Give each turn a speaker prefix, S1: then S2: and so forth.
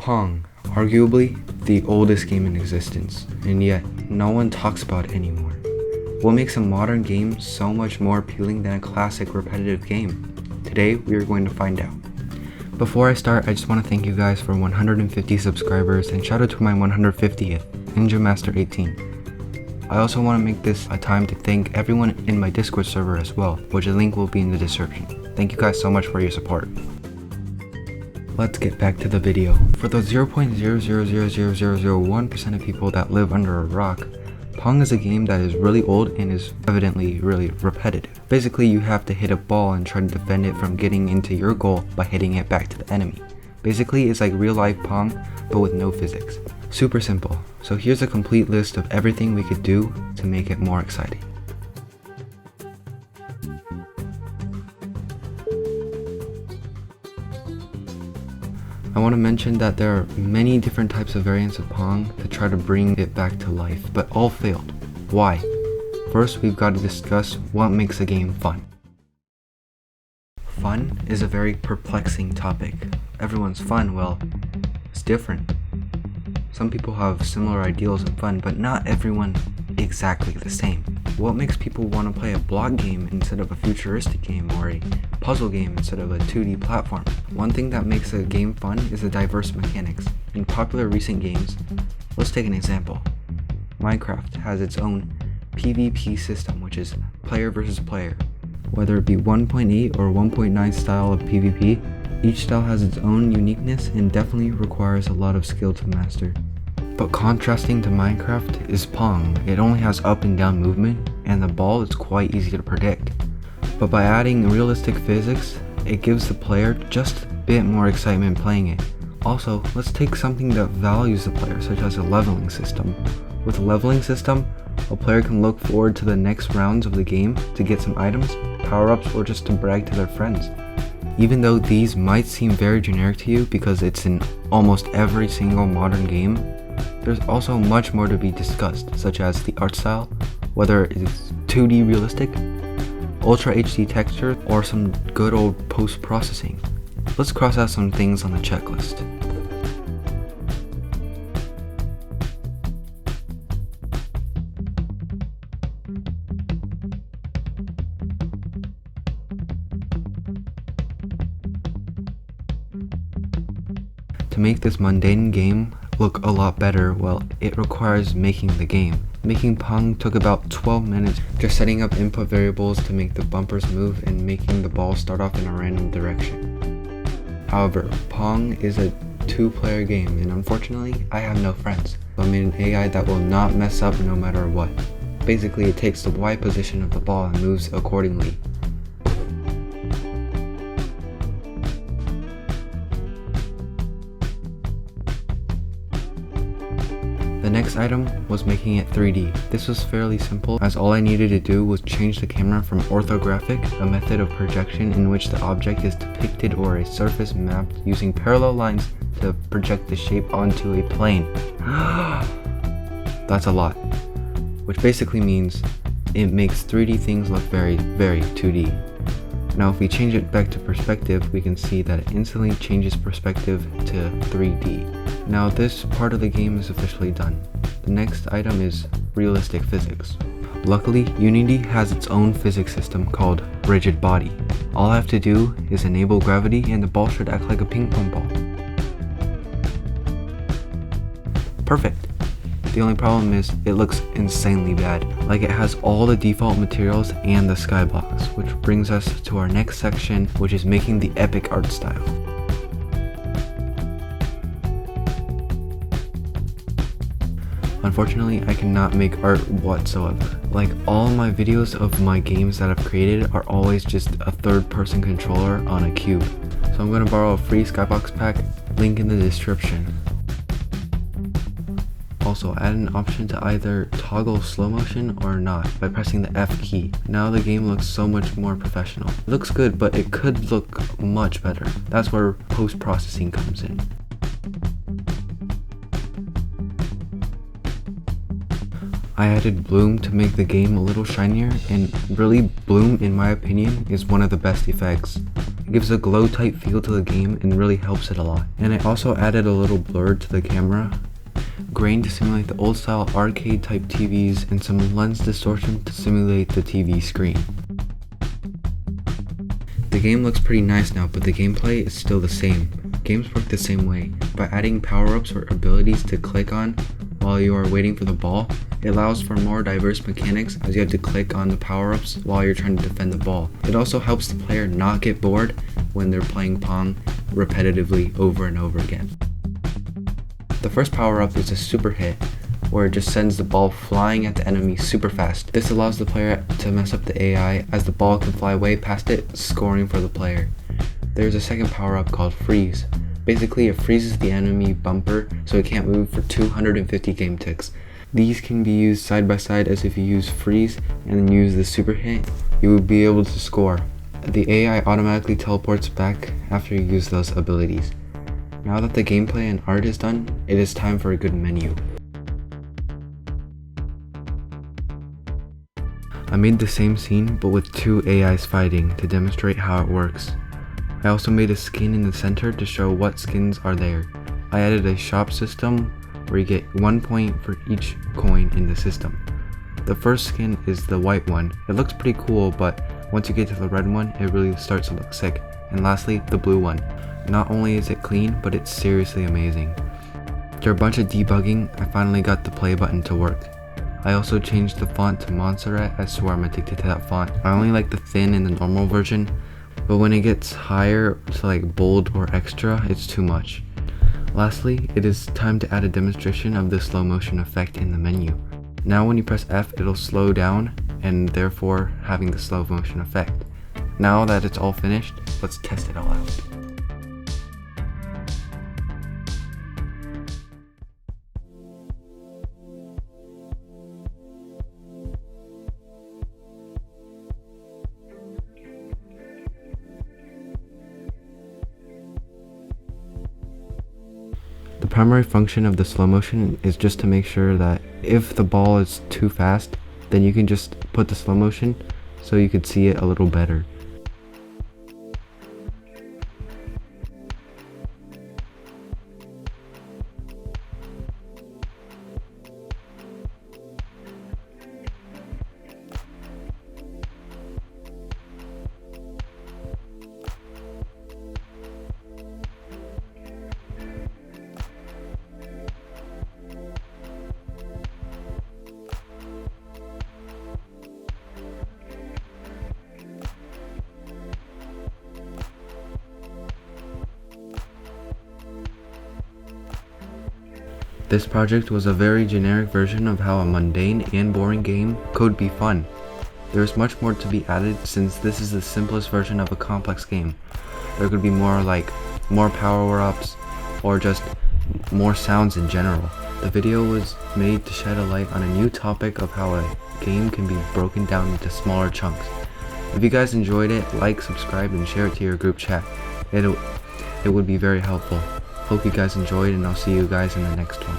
S1: Pong, arguably the oldest game in existence, and yet no one talks about it anymore. What makes a modern game so much more appealing than a classic repetitive game? Today we are going to find out. Before I start, I just want to thank you guys for 150 subscribers and shout out to my 150th, Ninja Master 18. I also want to make this a time to thank everyone in my Discord server as well, which the link will be in the description. Thank you guys so much for your support. Let's get back to the video. For the 0.0000001% of people that live under a rock, Pong is a game that is really old and is evidently really repetitive. Basically, you have to hit a ball and try to defend it from getting into your goal by hitting it back to the enemy. Basically, it's like real life Pong, but with no physics. Super simple. So here's a complete list of everything we could do to make it more exciting. I want to mention that there are many different types of variants of Pong to try to bring it back to life, but all failed. Why? First, we've got to discuss what makes a game fun. Fun is a very perplexing topic. Everyone's fun, well, it's different. Some people have similar ideals of fun, but not everyone exactly the same. What makes people want to play a block game instead of a futuristic game, or a puzzle game instead of a 2D platform? One thing that makes a game fun is the diverse mechanics. In popular recent games, let's take an example. Minecraft has its own PvP system, which is player versus player. Whether it be 1.8 or 1.9 style of PvP, each style has its own uniqueness and definitely requires a lot of skill to master. But contrasting to Minecraft is Pong. It only has up and down movement, and the ball is quite easy to predict. But by adding realistic physics, it gives the player just a bit more excitement playing it. Also, let's take something that values the player, such as a leveling system. With a leveling system, a player can look forward to the next rounds of the game to get some items, power-ups, or just to brag to their friends. Even though these might seem very generic to you because it's in almost every single modern game, there's also much more to be discussed, such as the art style, whether it's 2D realistic, Ultra HD texture, or some good old post-processing. Let's cross out some things on the checklist. To make this mundane game look a lot better, well, it requires making the game. Making Pong took about 12 minutes, just setting up input variables to make the bumpers move and making the ball start off in a random direction. However, Pong is a two-player game, and unfortunately, I have no friends. So I made an AI that will not mess up no matter what. Basically, it takes the Y position of the ball and moves accordingly. The next item was making it 3D. This was fairly simple, as all I needed to do was change the camera from orthographic, a method of projection in which the object is depicted or a surface mapped using parallel lines to project the shape onto a plane. That's a lot. Which basically means it makes 3D things look very, very 2D. Now if we change it back to perspective, we can see that it instantly changes perspective to 3D. Now this part of the game is officially done. The next item is realistic physics. Luckily, Unity has its own physics system called rigid body. All I have to do is enable gravity and the ball should act like a ping pong ball. Perfect. The only problem is it looks insanely bad, like it has all the default materials and the skybox, which brings us to our next section, which is making the epic art style. Unfortunately, I cannot make art whatsoever. Like, all my videos of my games that I've created are always just a third-person controller on a cube. So I'm going to borrow a free skybox pack, link in the description. Also, add an option to either toggle slow motion or not by pressing the F key. Now the game looks so much more professional. It looks good, but it could look much better. That's where post-processing comes in. I added bloom to make the game a little shinier, and really bloom, in my opinion, is one of the best effects. It gives a glow type feel to the game and really helps it a lot. And I also added a little blur to the camera, grain to simulate the old style arcade type TVs, and some lens distortion to simulate the TV screen. The game looks pretty nice now, but the gameplay is still the same. Games work the same way. By adding power-ups or abilities to click on while you are waiting for the ball, it allows for more diverse mechanics as you have to click on the power-ups while you're trying to defend the ball. It also helps the player not get bored when they're playing Pong repetitively over and over again. The first power-up is a super hit, where it just sends the ball flying at the enemy super fast. This allows the player to mess up the AI as the ball can fly way past it, scoring for the player. There's a second power-up called Freeze. Basically, it freezes the enemy bumper so it can't move for 250 game ticks. These can be used side by side, as if you use Freeze and then use the super hit, you will be able to score. The AI automatically teleports back after you use those abilities. Now that the gameplay and art is done, it is time for a good menu. I made the same scene but with two AIs fighting to demonstrate how it works. I also made a skin in the center to show what skins are there. I added a shop system where you get 1 point for each coin in the system. The first skin is the white one. It looks pretty cool, but once you get to the red one, it really starts to look sick. And lastly, the blue one. Not only is it clean, but it's seriously amazing. After a bunch of debugging, I finally got the play button to work. I also changed the font to Montserrat. I swear I'm addicted to that font. I only like the thin and the normal version, but when it gets higher to like bold or extra, it's too much. Lastly, it is time to add a demonstration of the slow motion effect in the menu. Now when you press F, it'll slow down, and therefore having the slow motion effect. Now that it's all finished, let's test it all out. The primary function of the slow motion is just to make sure that if the ball is too fast, then you can just put the slow motion so you could see it a little better. This project was a very generic version of how a mundane and boring game could be fun. There is much more to be added since this is the simplest version of a complex game. There could be more power-ups or just more sounds in general. The video was made to shed a light on a new topic of how a game can be broken down into smaller chunks. If you guys enjoyed it, like, subscribe, and share it to your group chat. It would be very helpful. Hope you guys enjoyed, and I'll see you guys in the next one.